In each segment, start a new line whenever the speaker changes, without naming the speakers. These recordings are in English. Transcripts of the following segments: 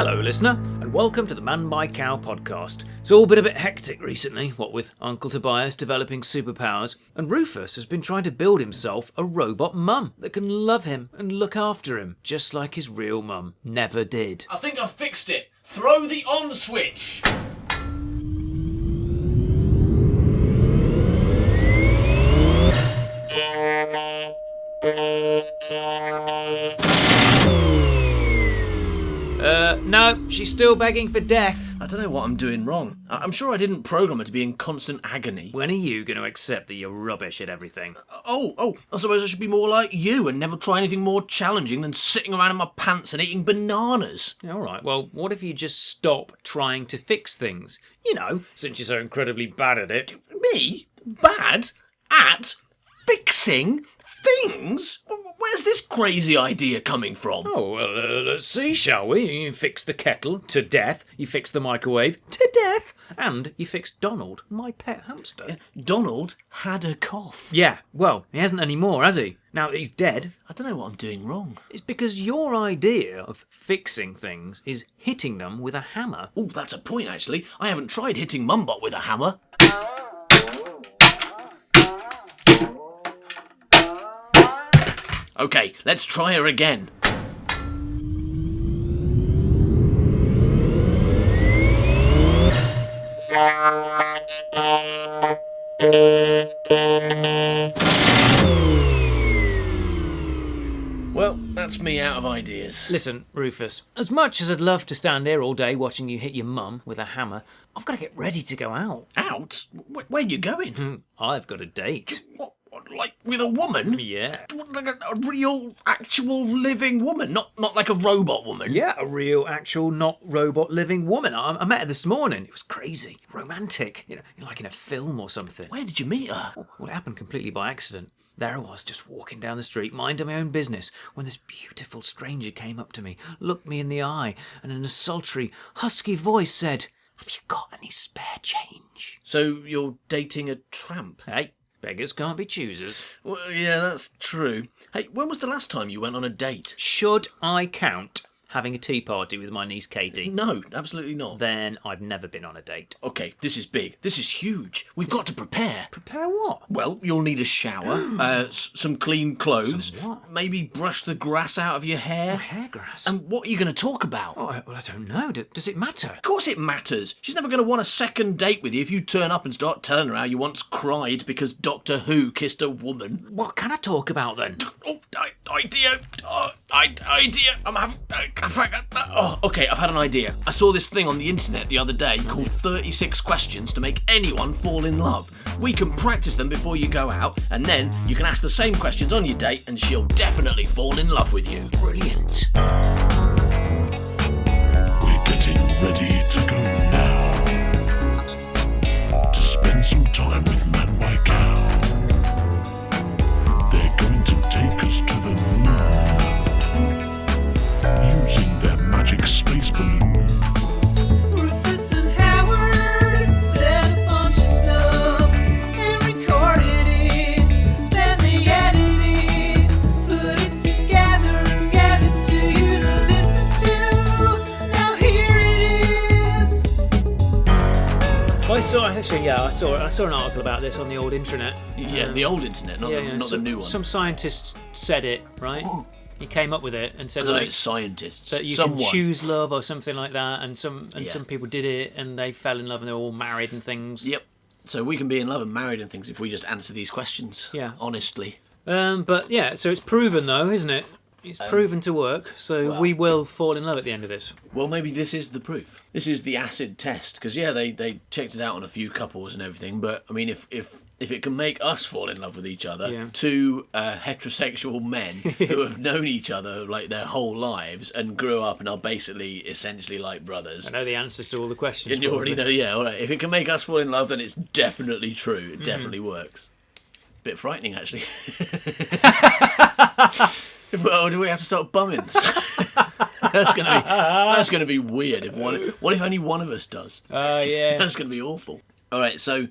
Hello, listener, and welcome to the ManBuyCow Podcast. It's all been a bit hectic recently, what with Uncle Tobias developing superpowers, and Rufus has been trying to build himself a robot mum that can love him and look after him, just like his real mum never did.
I think I've fixed it. Throw the on switch.
No, she's still begging for death.
I don't know what I'm doing wrong. I'm sure I didn't program her to be in constant agony.
When are you going to accept that you're rubbish at everything?
I suppose I should be more like you and never try anything more challenging than sitting around in my pants and eating bananas.
Alright, well, what if you just stop trying to fix things? You know, since you're so incredibly bad at it.
Me? Bad? At? Fixing? Things? Where's this crazy idea coming from?
Oh, well, let's see, shall we? You fix the kettle to death, you fix the microwave to death, and you fix Donald, my pet hamster.
Donald had a cough.
Yeah, well, he hasn't anymore, has he? Now that he's dead.
I don't know what I'm doing wrong.
It's because your idea of fixing things is hitting them with a hammer.
Oh, that's a point, actually. I haven't tried hitting Mumbot with a hammer. Okay, let's try her again. Well, that's me out of ideas.
Listen, Rufus, as much as I'd love to stand here all day watching you hit your mum with a hammer, I've got to get ready to go out.
Out? Where are you going?
I've got a date.
What, like with a woman?
Yeah.
Like a real, actual, living woman, not like a robot woman.
Yeah, a real, actual, not robot living woman. I met her this morning. It was crazy, romantic, you know, like in a film or something.
Where did you meet her?
Well, it happened completely by accident. There I was, just walking down the street, minding my own business, when this beautiful stranger came up to me, looked me in the eye, and in a sultry, husky voice said, "Have you got any spare change?"
So you're dating a tramp?
Hey, beggars can't be choosers.
Well, yeah, that's true. Hey, when was the last time you went on a date?
Should I count having a tea party with my niece Katie?
No, absolutely not.
Then I've never been on a date.
Okay, this is big. This is huge. We've got to prepare.
Prepare what?
Well, you'll need a shower, some clean clothes,
Some what?
maybe brush the grass out of your hair.
Hair grass?
And what are you going to talk about?
Oh, well, I don't know. Does it matter?
Of course it matters. She's never going to want a second date with you if you turn up and start telling her how you once cried because Doctor Who kissed a woman.
What can I talk about then?
Oh, idea. Idea. I'm having... okay, I've had an idea. I saw this thing on the internet the other day called 36 questions to make anyone fall in love. We can practice them before you go out, and then you can ask the same questions on your date, and she'll definitely fall in love with you.
Brilliant.
We're getting ready to go now to spend some time with ManBuyCow. They're going to take us to the moon using their magic space balloon.
Rufus and Howard said a bunch of stuff and recorded it. Then they edited it, put it together and gave it to you to listen to. Now here it is.
I saw an article about this on the old internet.
Yeah, the old internet, not the
some,
new one.
Some scientists said it, right? He came up with it and
I
said
don't know,
like
it's scientists.
that you
Someone.
can choose love or something like that, and some
Yeah.
people did it and they fell in love and they're all married and things.
Yep. So we can be in love and married and things if we just answer these questions.
Yeah.
Honestly.
But yeah, so it's proven though, isn't it? It's proven to work, so we will fall in love at the end of this.
Well, maybe this is the proof. This is the acid test, because yeah, they checked it out on a few couples and everything. But I mean, if it can make us fall in love with each other,
Yeah.
two heterosexual men who have known each other like their whole lives and grew up and are basically essentially like brothers.
I know the answers to all the questions.
And you already know, yeah, all right. If it can make us fall in love, then it's definitely true. It definitely works. Bit frightening, actually. Well, do we have to start bumming? That's gonna be weird. What if only one of us does?
Yeah.
That's gonna be awful. All right, so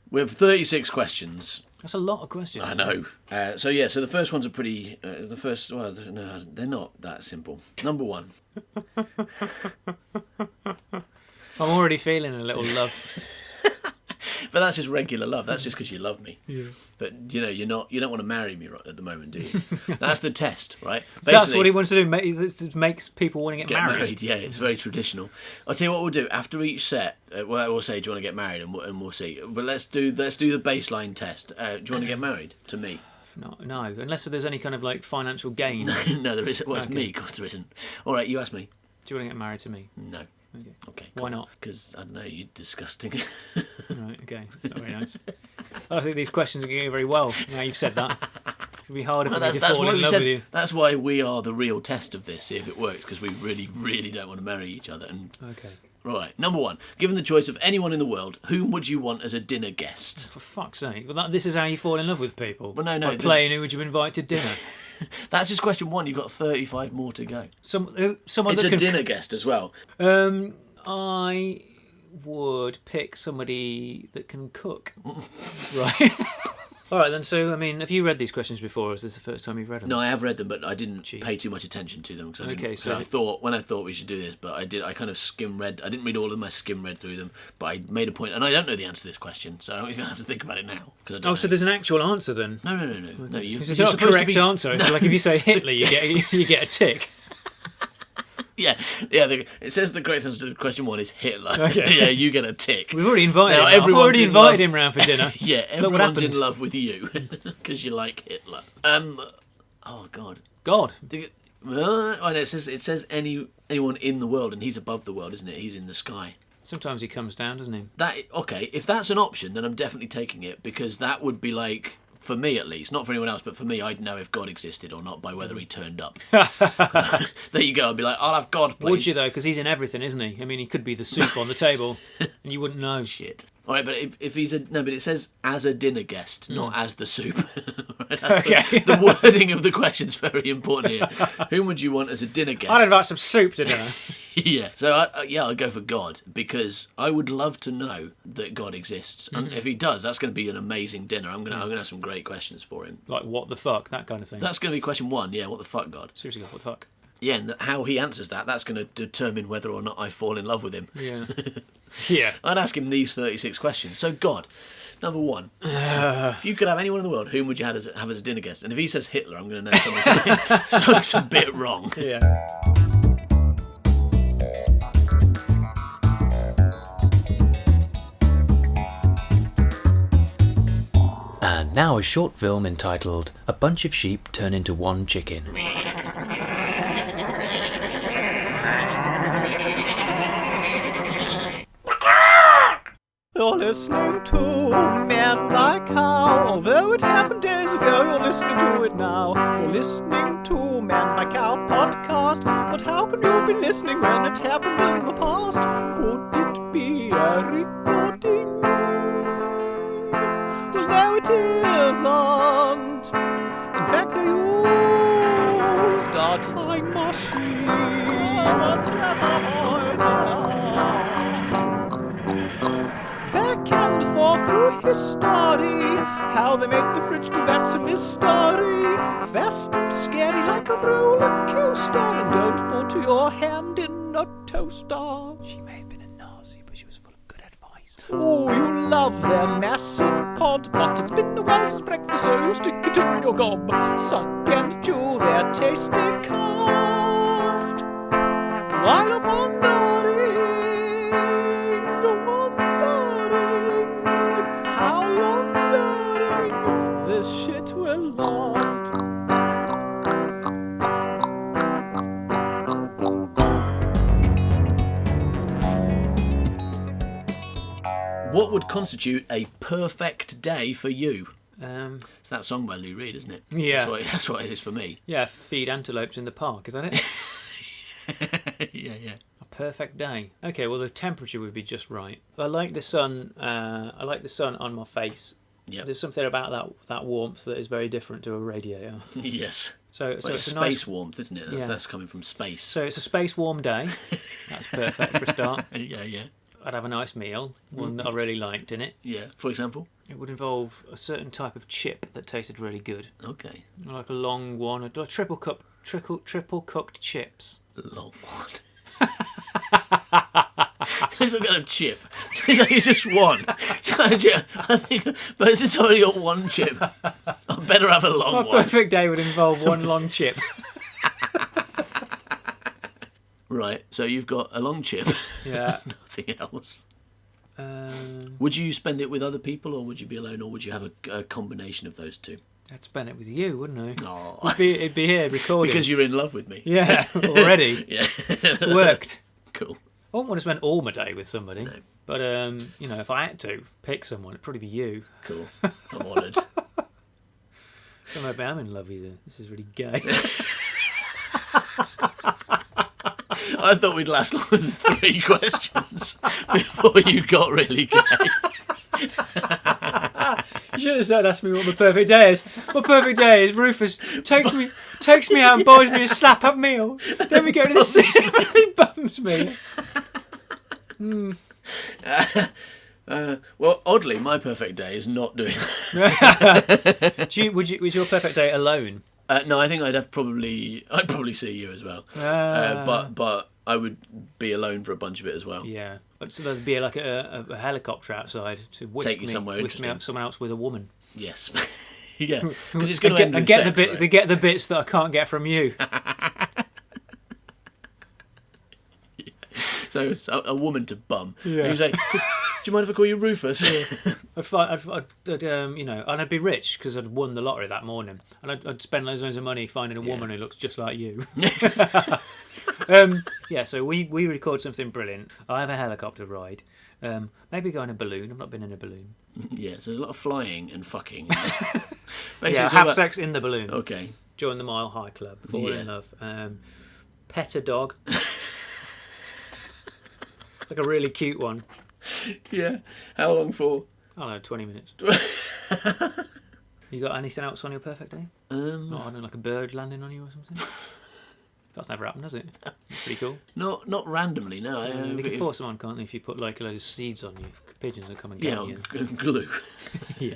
we have 36 questions.
That's a lot of questions.
I know. So the first ones are pretty... no, they're not that simple. Number 1.
I'm already feeling a little love.
But that's just regular love. That's just because you love me.
Yeah.
But, you don't want to marry me right at the moment, do you? That's the test, right?
So that's what he wants to do. It makes people want to get married.
Yeah, it's very traditional. I'll tell you what we'll do. After each set, we'll say, do you want to get married? And we'll see. But let's do the baseline test. Do you want to get married? To me.
No, unless there's any kind of like financial gain.
No, there isn't. Well, it's me, of course there isn't. All right, you ask me.
Do you want to get married to me?
No. Okay.
Why not?
Because, I don't know, you're disgusting.
Right, okay. It's not very nice. I don't think these questions are going very well. Now you've said that. It'd be harder for me to fall in love with you.
That's why we are the real test of this, see if it works, because we really, really don't want to marry each other.
Okay.
Right, number 1. Given the choice of anyone in the world, whom would you want as a dinner guest?
For fuck's sake. Well, this is how you fall in love with people.
Well, no.
By playing who would you invite to dinner?
That's just question 1. You've got 35 more to go.
Someone
it's
that
a dinner guest as well.
I would pick somebody that can cook. Right. All right then. So, I mean, have you read these questions before, or is this the first time you've read them?
No, I have read them, but I didn't pay too much attention to them because I thought we should do this, but I kind of skim read. I didn't read all of them. I skim read through them, but I made a point, and I don't know the answer to this question, so I'm gonna have to think about it now.
So there's an actual answer then?
No. No,
it's not a correct answer. No. So, like if you say Hitler, you get a tick.
Yeah. It says the correct answer to question 1 is Hitler.
Okay.
Yeah, you get a tick.
We've already invited him.
I've already
invited him round for dinner.
Yeah, everyone's in love with you because you like Hitler. Oh God. And it says anyone in the world, and he's above the world, isn't it? He's in the sky.
Sometimes he comes down, doesn't he?
Okay. If that's an option, then I'm definitely taking it because that would be like. For me, at least, not for anyone else, but for me, I'd know if God existed or not by whether he turned up. There you go. I'd be like, I'll have God, please.
Would you, though? Because he's in everything, isn't he? I mean, he could be the soup on the table, and you wouldn't know.
Shit. All right, but if he's but it says as a dinner guest, not as the soup. Right,
okay.
The wording of the question's very important here. Whom would you want as a dinner guest?
I'd invite some soup to dinner.
Yeah. So I'll go for God because I would love to know that God exists, and if he does, that's going to be an amazing dinner. I'm gonna have some great questions for him.
Like what the fuck, that kind of thing.
That's going to be question 1. Yeah, what the fuck, God?
Seriously, what the fuck?
Yeah, and how he answers that's going to determine whether or not I fall in love with him.
Yeah. Yeah.
I'd ask him these 36 questions. So, God, number 1. If you could have anyone in the world, whom would you have as a dinner guest? And if he says Hitler, I'm going to know something's a bit wrong.
Yeah. And now a short film entitled A Bunch of Sheep Turn Into One Chicken.
You're listening to ManBuyCow. Although it happened days ago, you're listening to it now. You're listening to ManBuyCow Podcast. But how can you be listening when it happened in the past? Could it be a recording? Well, no, it isn't. In fact, they used a time machine. Oh, clever boys are. Back and forth through history, how they made the fridge do that's a mystery. Fast and scary like a roller coaster, and don't put your hand in a toaster.
She may have been a Nazi, but she was full of good advice.
Oh, you love their massive pod, but it's been a while since breakfast, so you stick it in your gob. Suck and chew their tasty cast, while you're pondering, how wandering this shit will last.
What would constitute a perfect day for you? It's that song by Lou Reed, isn't it?
Yeah.
That's what it is for me.
Yeah, feed antelopes in the park, is that it?
Yeah.
A perfect day. Okay, well the temperature would be just right. I like the sun. I like the sun on my face.
Yeah.
There's something about that warmth that is very different to a radiator.
Yes.
So
It's
a
space
nice
warmth, isn't it?
Yeah.
That's coming from space.
So it's a space warm day. That's perfect for a start.
Yeah.
I'd have a nice meal, one that I really liked in it.
Yeah. For example?
It would involve a certain type of chip that tasted really good,
Okay.
like a long one, a triple cooked chips.
Long one. It's not kind of chip. It's like just one. I think, but it's only got one chip. I better have a long
My
one.
perfect day would involve one long chip.
Right. So you've got a long chip.
Yeah.
Nothing else.
Um,
Would you spend it with other people, or would you be alone, or would you have a combination of those two?
I'd spend it with you, wouldn't I?
Oh,
It'd be here recording.
because you're in love with me.
Yeah, already.
Yeah.
It's worked.
Cool.
I wouldn't want to spend all my day with somebody.
No.
But, if I had to pick someone, it'd probably be you.
Cool. I'm honoured.
So maybe I'm in love either. This is really gay.
I thought we'd last longer than 3 questions before you got really gay.
You should have started asking me what my perfect day is. My perfect day is Rufus takes me out and buys me a slap-up meal. Then we go to the cinema and he bums me.
Well, oddly, my perfect day is not doing that.
Was your perfect day alone?
No, I think I'd probably see you as well. But I would be alone for a bunch of it as well.
Yeah. So there'd be like a helicopter outside to
Take you somewhere
whisk me
interesting.
up someone else with a woman.
Yes. Yeah. Because it's going to end with
get
sex, right?
they get the bits that I can't get from you.
So it's a woman to bum.
Yeah.
And you say, do you mind if I call you Rufus?
I'd be rich because I'd won the lottery that morning, and I'd spend loads of money finding a woman who looks just like you. So we record something brilliant. I have a helicopter ride. Maybe go in a balloon. I've not been in a balloon.
Yeah, so there's a lot of flying and fucking.
Yeah,
Basically, it's all
have
about-
sex in the balloon.
Okay.
Join the Mile High Club. Fall in love. Pet a dog. Like a really cute one.
Yeah. How long for?
I don't know, 20 minutes. You got anything else on your perfect day? I don't know, like a bird landing on you or something? That's never happened, has it? That's pretty cool.
Not randomly, no.
They can force them on, can't they? If you put like a load of seeds on you, pigeons will come and get you.
Glue.
Yeah.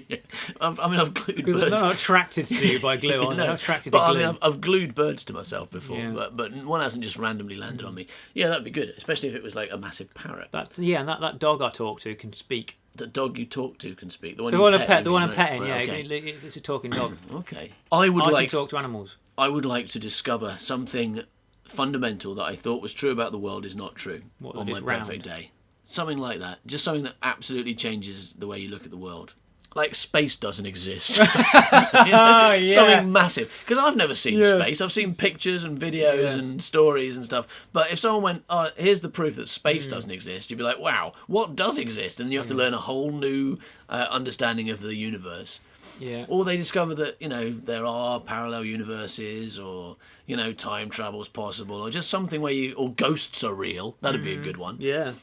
Yeah. I've glued
Because
birds.
they're not attracted to you by glue, aren't they? They're attracted
but
to glue.
I mean, I've glued birds to myself before,
Yeah.
but one hasn't just randomly landed on me. Yeah, that'd be good, especially if it was like a massive parrot.
And that dog I talk to can speak.
The dog you talk to can speak. The one
The
you
one
pet,
the one I'm
right?
petting,
Right,
yeah.
okay.
It's a talking dog.
Okay. I would
I
like
can talk to animals.
I would like to discover something fundamental that I thought was true about the world is not true
What,
on
that
my
it's
perfect
round?
day. Something like that. Just something that absolutely changes the way you look at the world. Like space doesn't exist. You know?
Yeah.
Something massive. Because I've never seen
Yeah.
space. I've seen pictures and videos
Yeah.
and stories and stuff. But if someone went, oh, here's the proof that space doesn't exist, you'd be like, wow, what does exist? And you have to learn a whole new understanding of the universe.
Yeah.
Or they discover that, there are parallel universes, or, time travel's possible, or just something or ghosts are real. That'd be a good one.
Yeah.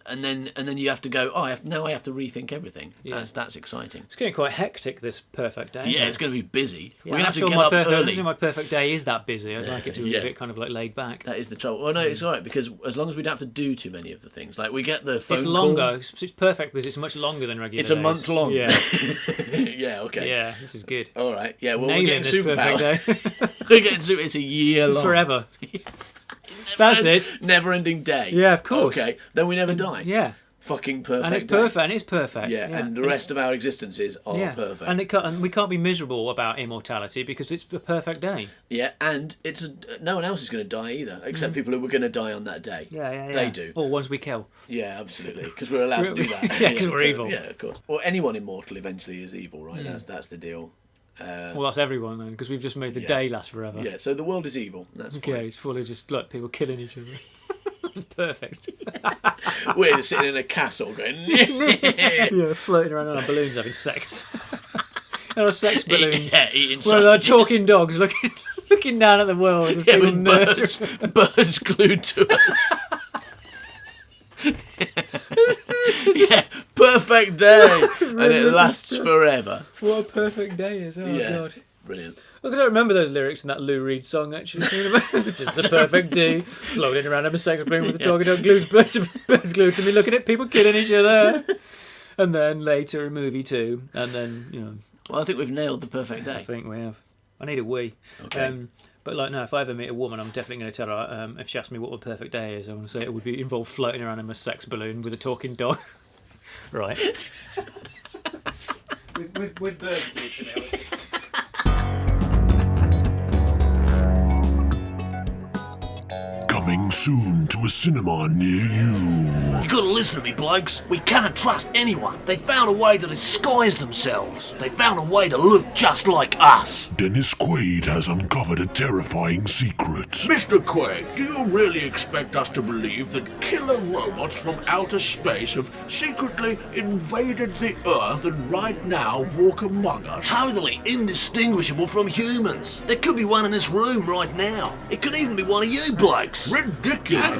And then you have to go, I have to rethink everything.
Yeah.
That's exciting.
It's getting quite hectic, this perfect day.
Yeah, it's going to be busy.
Yeah,
We're going to have to
I'm
get
sure
up
I
early.
don't think my perfect day is that busy. I'd like it to be
Yeah.
a bit kind of like laid back.
That is the trouble. Well, no, it's all right, because as long as we don't have to do too many of the things. Like, we get the phone
It's
call.
longer. It's perfect because it's much longer than regular
It's a
days.
month long.
Yeah.
Yeah, okay.
Yeah, this is good.
All right. Yeah, well,
Nailing
we're getting
this perfect
superpower.
day.
We're getting super. It's a year
It's
long.
forever. That's it.
Never-ending day.
Yeah, of course.
Okay, then we never die.
Yeah.
Fucking perfect.
And it's
day.
perfect. And it's perfect.
Yeah, and the rest of our existences are perfect.
And we can't be miserable about immortality because it's a perfect day.
Yeah, and no one else is going to die either, except people who are going to die on that day.
Yeah.
They do.
Or ones we kill.
Yeah, absolutely, because we're allowed to do that.
Yeah, 'cause we're evil.
Yeah, of course. Well, anyone immortal eventually is evil, right? That's the deal.
Well, that's everyone then, because we've just made the
Yeah.
day last forever.
Yeah, so the world is evil. That's
Okay,
fine.
it's full of just like people killing each other. Perfect.
We're just sitting in a castle going.
Yeah, floating around on our balloons having sex. And our sex balloons.
Yeah, eating
Well, our
sausages.
talking dogs looking down at the world. With
Yeah,
people
with
murdering.
birds glued to us. Yeah, perfect day, and it lasts forever.
What a perfect day is. Oh,
Yeah.
God.
Brilliant.
Look, I don't remember those lyrics in that Lou Reed song, actually. It's just a perfect day. Floating around in a sex balloon with a talking dog, birds glued to me, looking at people killing each other. And then later a movie 2, and then,
Well, I think we've nailed the perfect
I
day.
think we have. I need a wee.
Okay.
But no, if I ever meet a woman, I'm definitely going to tell her, if she asks me what my perfect day is, I want to say it would involve floating around in a sex balloon with a talking dog. Right. with bird kids in it.
Coming soon to a cinema near you.
You gotta listen to me, blokes. We can't trust anyone. They found a way to disguise themselves. They found a way to look just like us.
Dennis Quaid has uncovered a terrifying secret.
Mr. Quaid, do you really expect us to believe that killer robots from outer space have secretly invaded the Earth and right now walk among us?
Totally indistinguishable from humans. There could be one in this room right now. It could even be one of you blokes.
Ridiculous!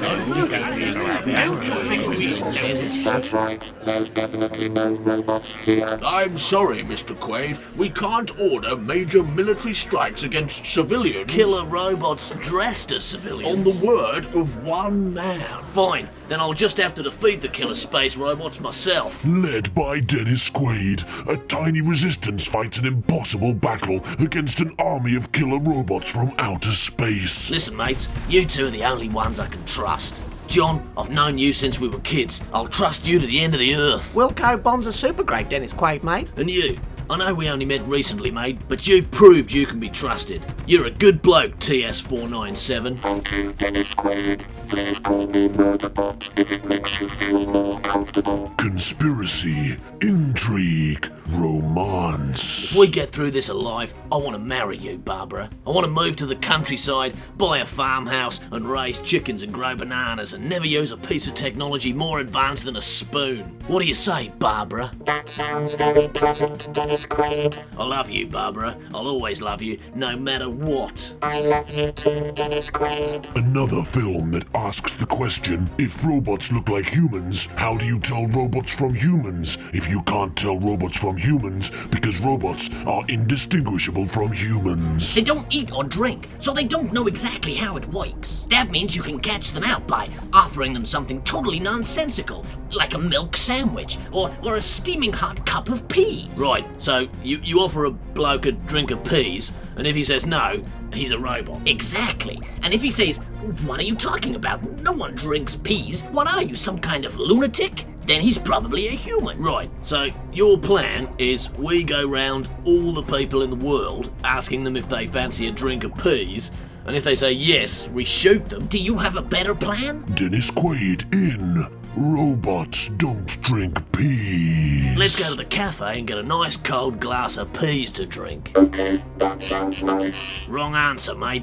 That's right. There's definitely no robots here.
I'm sorry, Mr. Quaid. We can't order major military strikes against civilians
Killer robots dressed as civilians.
on the word of one man.
Fine, then I'll just have to defeat the killer space robots myself.
Led by Dennis Quaid, a tiny resistance fights an impossible battle against an army of killer robots from outer space.
Listen, mates, you two are the only ones I can trust. John, I've known you since we were kids. I'll trust you to the end of the earth.
Wilco bombs are super great, Dennis Quaid, mate.
And you, I know we only met recently, mate, but you've proved you can be trusted. You're a good bloke, TS497.
Thank you, Dennis Quaid. Please call me Murderbot if it makes you feel more comfortable.
Conspiracy, intrigue, romance.
If we get through this alive, I want to marry you, Barbara. I want to move to the countryside, buy a farmhouse, and raise chickens and grow bananas and never use a piece of technology more advanced than a spoon. What do you say, Barbara?
That sounds very pleasant, Dennis Quaid.
I love you, Barbara. I'll always love you, no matter what.
I love you too, Dennis Quaid.
Another film that asks the question, if robots look like humans, how do you tell robots from humans if you can't tell robots from humans because robots are indistinguishable from humans?
They don't eat or drink, so they don't know exactly how it works. That means you can catch them out by offering them something totally nonsensical, like a milk sandwich or a steaming hot cup of peas.
Right, so you offer a bloke a drink of peas, and if he says no, he's a robot.
Exactly. And if he says, "What are you talking about? No one drinks peas. What are you, some kind of lunatic?" Then he's probably a human.
Right, so your plan is we go round all the people in the world asking them if they fancy a drink of peas, and if they say yes, we shoot them.
Do you have a better plan?
Dennis Quaid in Robots Don't Drink Peas.
Let's go to the cafe and get a nice cold glass of peas to drink.
Okay, that sounds nice.
Wrong answer, mate.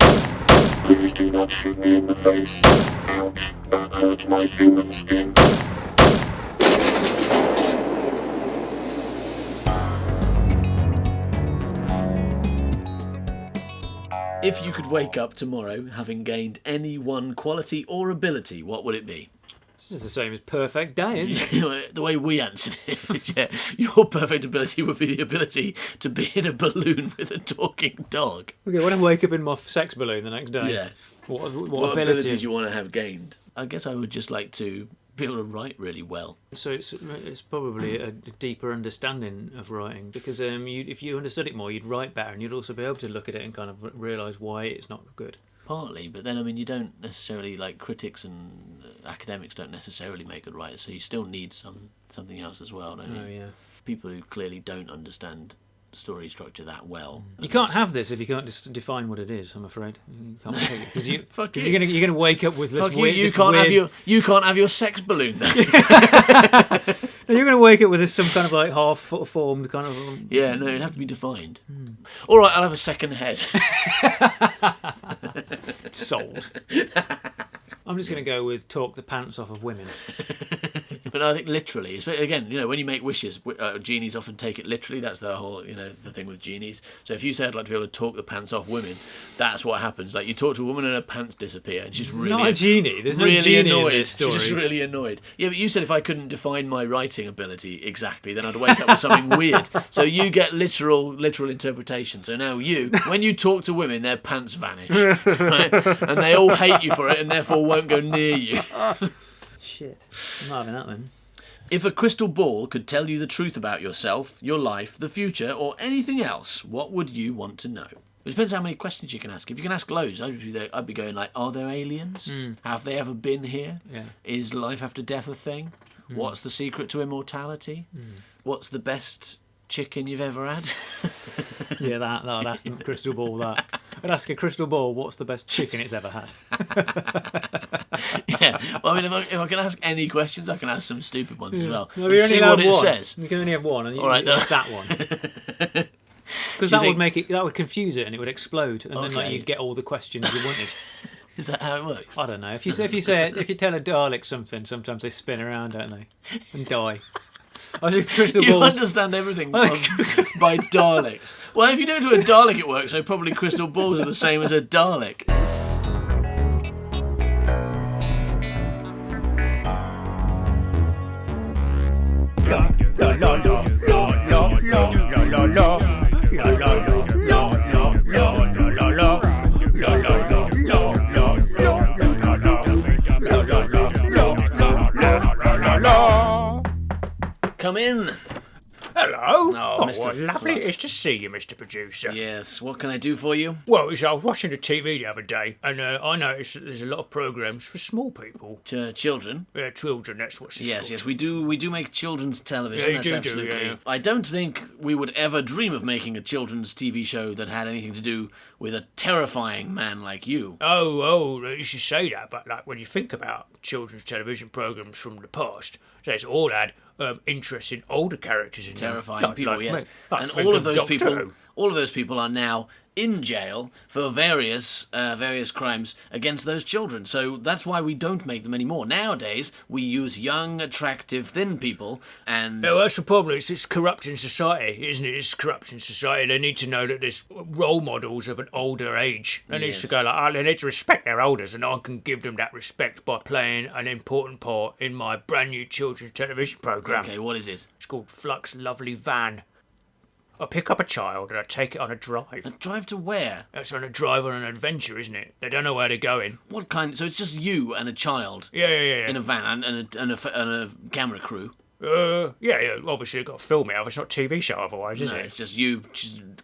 Please do not shoot me in the face. Ouch, that hurt my human skin.
If you could wake up tomorrow having gained any one quality or ability, what would it be?
This is the same as perfect day, isn't it?
The way we answered it, yeah, your perfect ability would be the ability to be in a balloon with a talking dog.
Okay, when I wake up in my sex balloon the next day,
Yeah.
what
ability
ability?
do you want to have gained? I guess I would just like to be able to write really well.
So it's probably a deeper understanding of writing, because if you understood it more, you'd write better, and you'd also be able to look at it and kind of realise why it's not good.
Partly, but then, I mean, you don't necessarily, like, critics and academics don't necessarily make good writers, so you still need something else as well, don't you?
Oh, yeah.
People who clearly don't understand story structure that well.
You can't have this if you can't just define what it is. I'm afraid you can't take it because
Fuck you.
you're gonna wake up with this
Fuck
weird.
you
this
can't
weird,
you can't have your sex balloon then.
No, you're gonna wake up with this some kind of like half formed kind of.
Yeah, no, it'd have to be defined. All right, I'll have a second head.
Sold. I'm just gonna go with talk the pants off of women.
But I think literally, again, you know, when you make wishes, genies often take it literally. That's the whole, you know, the thing with genies. So if you say I'd like to be able to talk the pants off women, that's what happens. Like, you talk to a woman and her pants disappear, and she's really
Not a genie. There's no
really
genie
annoyed.
in this story.
She's just really annoyed. Yeah, but you said if I couldn't define my writing ability exactly, then I'd wake up with something weird. So you get literal interpretation. So now when you talk to women, their pants vanish, right? And they all hate you for it, and therefore won't go near you.
Shit. I'm not having that then.
If a crystal ball could tell you the truth about yourself, your life, the future, or anything else, what would you want to know? It depends how many questions you can ask. If you can ask loads, I'd be going like, are there aliens? Have they ever been here?
Yeah.
Is life after death a thing? What's the secret to immortality? What's the best chicken you've ever had?
Yeah, that'd ask the crystal ball that. I'd ask a crystal ball, what's the best chicken it's ever had?
Yeah, well, I mean, if I can ask any questions, I can ask some stupid ones as well.
No,
And see what it
one.
says.
You can only have one, and you
All right,
ask that one. Because that would make it, that would confuse it, and it would explode, and then like
Okay.
you'd get all the questions you wanted.
Is that how it works?
I don't know. If you tell a Dalek something, sometimes they spin around, don't they, and die. I think crystal
You
balls.
understand everything by Daleks. Well, if you do it to a Dalek, it works. So probably crystal balls are the same as a Dalek. Come in.
Hello.
Oh, Mr.
what lovely
Flood.
it is to see you, Mr. Producer.
Yes, what can I do for you?
Well, I was watching the TV the other day, and I noticed that there's a lot of programs for small people.
Children?
Children, that's what it's
Yes,
called.
yes, we do make children's television.
Yeah, you
That's
do,
absolutely.
yeah.
I don't think we would ever dream of making a children's TV show that had anything to do with a terrifying man like you.
Oh, you should say that, but like when you think about children's television programs from the past, they've all had interesting older characters in them.
Terrifying people, yes.
Like
And
think
all of those
Doctor
people,
Who.
all of those people are now in jail for various crimes against those children. So that's why we don't make them anymore. Nowadays, we use young, attractive, thin people, and
Yeah, well, that's the problem. It's corrupting society, isn't it? It's corrupting society. They need to know that there's role models of an older age. They need
Yes.
to go like, oh, they need to respect their elders, and I can give them that respect by playing an important part in my brand new children's television program.
okay, what is it?
It's called Flux Lovely Van. I pick up a child and I take it on a drive.
Drive to where?
That's on a drive on an adventure, isn't it? They don't know where they're going.
What kind? So it's just you and a child
Yeah.
in a van and a camera crew.
Yeah. Obviously, you've got to film it. It's not a TV show otherwise, is
No,
it?
it's just you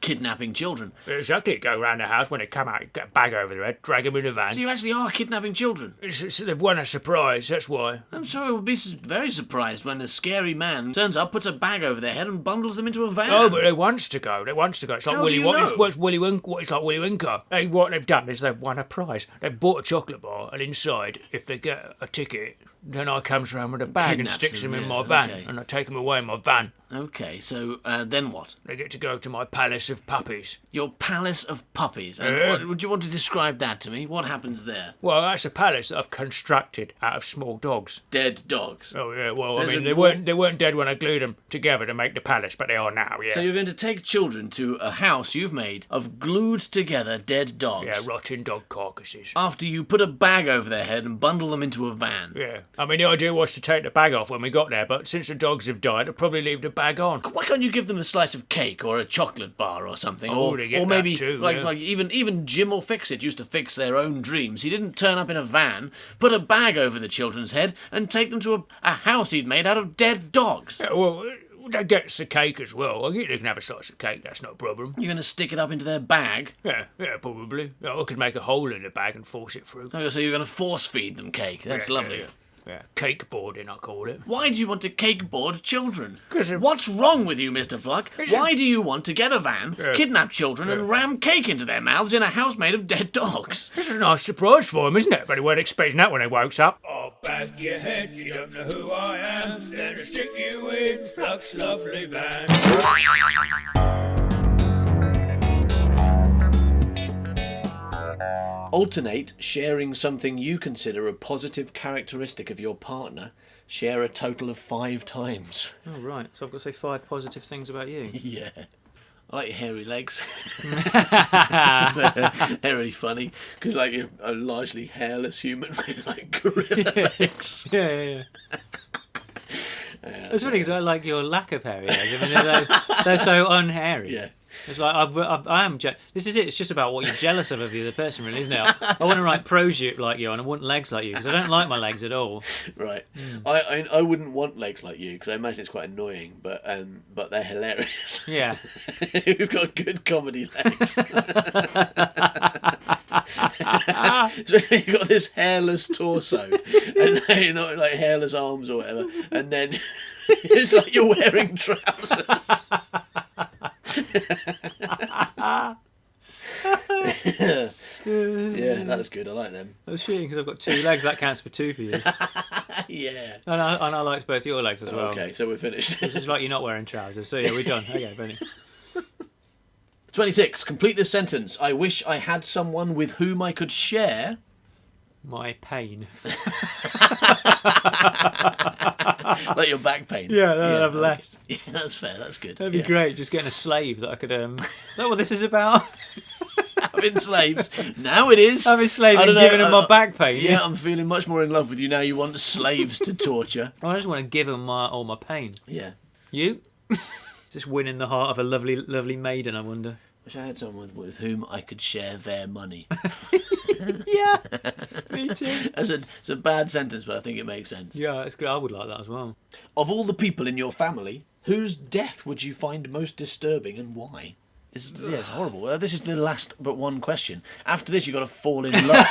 kidnapping children.
Exactly. Go around the house when they come out, get a bag over their head, drag them in the van.
So you actually are kidnapping children.
They've won a surprise, that's why.
I'm sure I would be very surprised when a scary man turns up, puts a bag over their head, and bundles them into a van.
Oh, but they wants to go. It's like
How do
Willy
you
Wonka.
know?
It's Willy Wonka. It's like Willy Wonka. What they've done is they've won a prize. They've bought a chocolate bar, and inside, if they get a ticket, then I comes around with a bag and
Kidnaps
sticks them
them,
in
yes,
my van,
okay.
and I take them away in my van.
Okay, so then what?
They get to go to my palace of puppies.
Your palace of puppies. And
Yeah.
would you want to describe that to me? What happens there?
Well, that's a palace that I've constructed out of small dogs.
Dead dogs.
Oh yeah, well,
There's
I mean,
a
they weren't dead when I glued them together to make the palace, but they are now. Yeah.
So you're going to take children to a house you've made of glued together dead dogs.
Yeah, rotten dog carcasses.
After you put a bag over their head and bundle them into a van.
Yeah, I mean, the idea was to take the bag off when we got there, but since the dogs have died, I'll probably leave the bag on.
Why can't you give them a slice of cake or a chocolate bar or something?
Oh, they get
or maybe
that too,
like
yeah.
like even Jim or Fix-It used to fix their own dreams. He didn't turn up in a van, put a bag over the children's head, and take them to a house he'd made out of dead dogs.
Yeah, well, that gets the cake as well. They can have a slice of cake, that's not a problem.
You're going to stick it up into their bag.
Yeah, probably. I could make a hole in the bag and force it through.
Oh, so you're going to force feed them cake. That's
Yeah,
lovely.
Yeah, cake boarding, I call it.
Why do you want to cake board children?
'Cause it-
What's wrong with you, Mr. Fluck? Why do you want to get a van,
Yeah.
kidnap children, and ram cake into their mouths in a house made of dead dogs?
This is a nice surprise for them, isn't it? But they weren't expecting that when they woke up. I'll bag your head, you don't know who I am. Then I'll stick you in Flux Lovely Van.
Alternate sharing something you consider a positive characteristic of your partner. Share a total of 5 times.
Oh, right. So I've got to say 5 positive things about you.
Yeah. I like your hairy legs. They're really funny because like you're a largely hairless human with like gorilla legs.
Yeah. It's funny because I like your lack of hairy legs. I mean, they're so unhairy.
Yeah.
It's like I am. This is it. It's just about what you're jealous of the other person, really, isn't it? I want to write prose like you, and I want legs like you because I don't like my legs at all.
Right. I wouldn't want legs like you because I imagine it's quite annoying, but they're hilarious.
Yeah.
We've got good comedy legs. So you've got this hairless torso, and then you're not like hairless arms or whatever, and then it's like you're wearing trousers. Yeah, that's good. I like them.
I was cheating because I've got 2 legs. That counts for 2 for you.
Yeah.
And I liked both your legs as well.
Okay, so we're finished.
It's like you're not wearing trousers. So yeah, we're done. Okay, Benny.
26. Complete this sentence. I wish I had someone with whom I could share
My pain.
like your back pain.
Yeah, I'd have less.
Yeah, that's fair. That's good.
That'd be great. Just getting a slave that I could. Is that what this is about?
Having slaves. Now it is.
Having slaves and giving them my back pain.
Yeah, I'm feeling much more in love with you now. You want slaves to torture.
I just want to give them all my pain.
Yeah.
You? Just winning the heart of a lovely, lovely maiden, I wonder.
Wish I had someone with whom I could share their money.
Yeah, me too.
It's a bad sentence, but I think it makes sense.
Yeah, it's good. I would like that as well.
Of all the people in your family, whose death would you find most disturbing and why? It's horrible. This is the last but one question. After this, you've got to fall in love.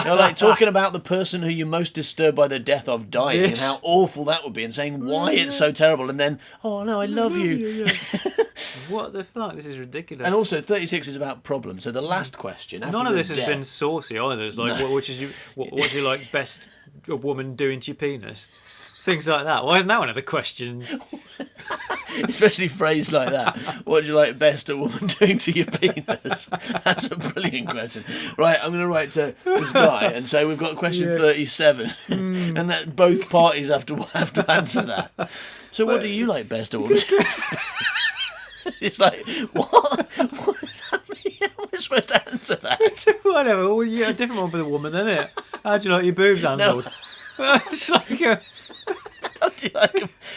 You're like talking about the person who you're most disturbed by the death of dying and how awful that would be and saying why it's so terrible and then, oh no, I love you.
What the fuck? This is ridiculous.
And also, 36 is about problems. So the last question. After
None of this has
death,
been saucy either. It's like,
No.
what's your like best a woman doing to your penis? Things like that. Why isn't that one of the questions?
especially phrased like that. What do you like best a woman doing to your penis? That's a brilliant question. Right, I'm going to write to this guy and say we've got question 37, and that both parties have to answer that. So, what do you like best a woman doing? It's like, what? What does that mean? How am I supposed to answer that?
Whatever. Well, you get a different one for the woman, isn't it? How do you like your boobs handled? It's like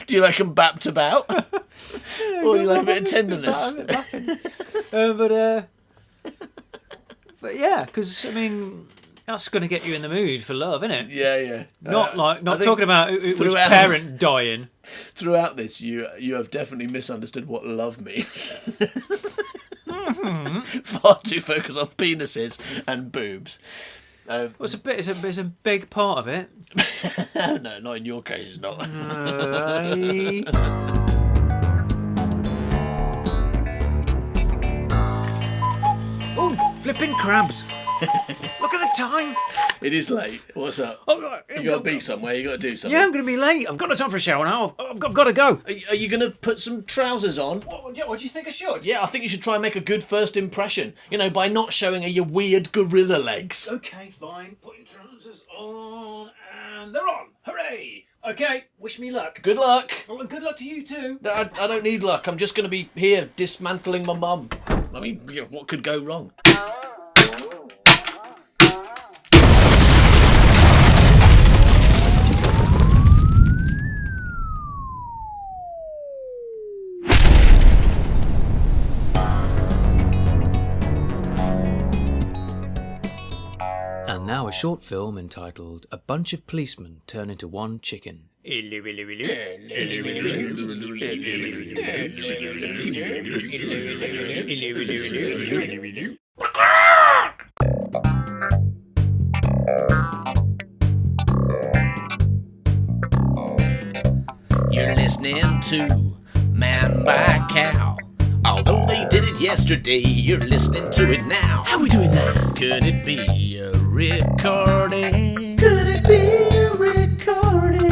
Do you like them bapped about? Or do you like a bit of tenderness?
But yeah, because I mean, that's going to get you in the mood for love, isn't it?
Yeah.
Not talking about which parent dying.
Throughout this, you have definitely misunderstood what love means. Far too focused on penises and boobs.
Well, it's a big part of it.
No, not in your case, it's not.
Oh, flipping crabs! Look at the time.
It is late. What's up?
Oh, God.
You got to be somewhere. You got to do something.
Yeah, I'm going to be late. I've got no time for a shower now. I've got to go.
Are you going to put some trousers on?
What do you think I should?
Yeah, I think you should try and make a good first impression. You know, by not showing your weird gorilla legs.
Okay, fine. Putting trousers on, and they're on. Hooray! Okay, wish me luck.
Good luck.
Well, good luck to you too.
I don't need luck. I'm just going to be here dismantling my mum. I mean, what could go wrong?
And now a short film entitled A Bunch of Policemen Turn Into One Chicken.
You're listening to ManBuyCow. Although they did it yesterday, you're listening to it now. How we doing that? Could it be a recording? Could it be a recording?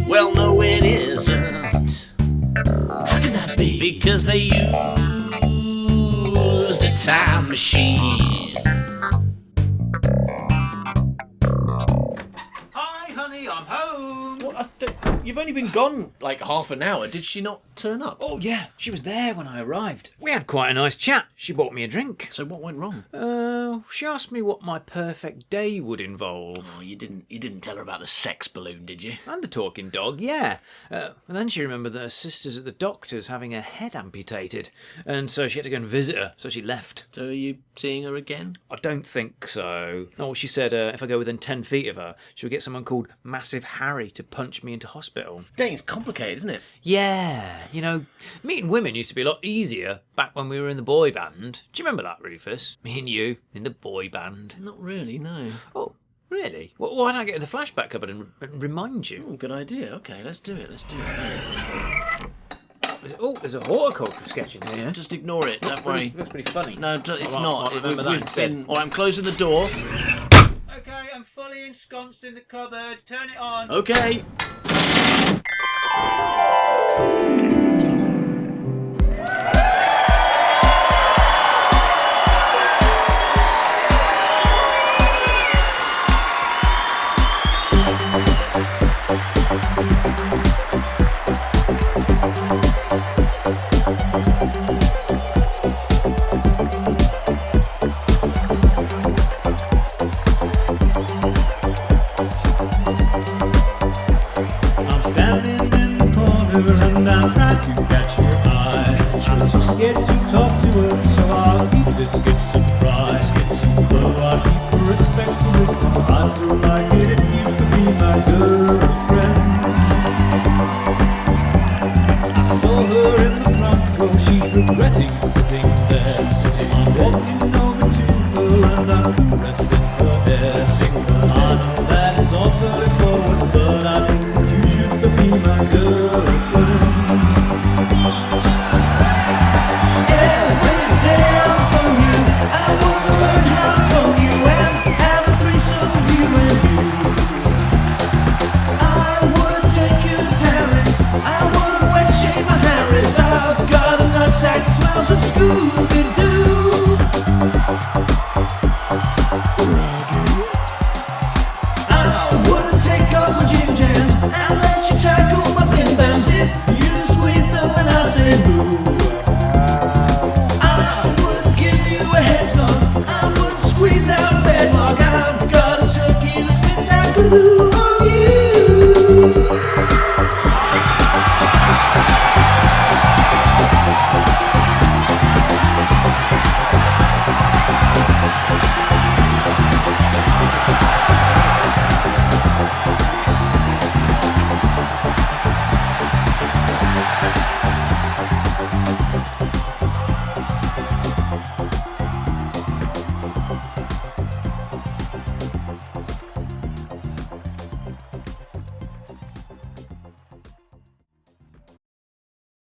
Well, no, it isn't. How can that be? Because they used a time machine.
Hi, honey, I'm home.
You've only been gone like half an hour. Did she not turn up?
Oh, yeah, she was there when I arrived. We had quite a nice chat. She bought me a drink.
So what went wrong?
She asked me what my perfect day would involve.
Oh, you didn't tell her about the sex balloon, did you?
And the talking dog, yeah. And then she remembered that her sister's at the doctor's having her head amputated. And so she had to go and visit her, so she left.
So are you seeing her again?
I don't think so. Oh, she said if I go within 10 feet of her, she'll get someone called Massive Harry to punch me into hospital.
Dang, it's complicated, isn't it?
Yeah, you know, meeting women used to be a lot easier back when we were in the boy band. Do you remember that, Rufus? Me and you in the boy band.
Not really, no.
Oh, really? Well, why don't I get in the flashback cupboard and remind you?
Oh, good idea. Okay, let's do it.
Oh, there's a horticulture sketch in here.
Just ignore it, don't worry.
That's pretty funny.
No, it's
I
not.
might remember that instead.
All right, I'm closing the door.
Okay, I'm fully ensconced in the cupboard. Turn it on.
Okay.
I'm standing in the corner and I'm trying to catch your eye. I'm too scared to talk to her, so I'll keep this good surprise. Though I keep a respectful distance, I still like it if you could be my girlfriend. I saw her in the front row, she's regretting sitting there. I'm walking over to her and I'm caressing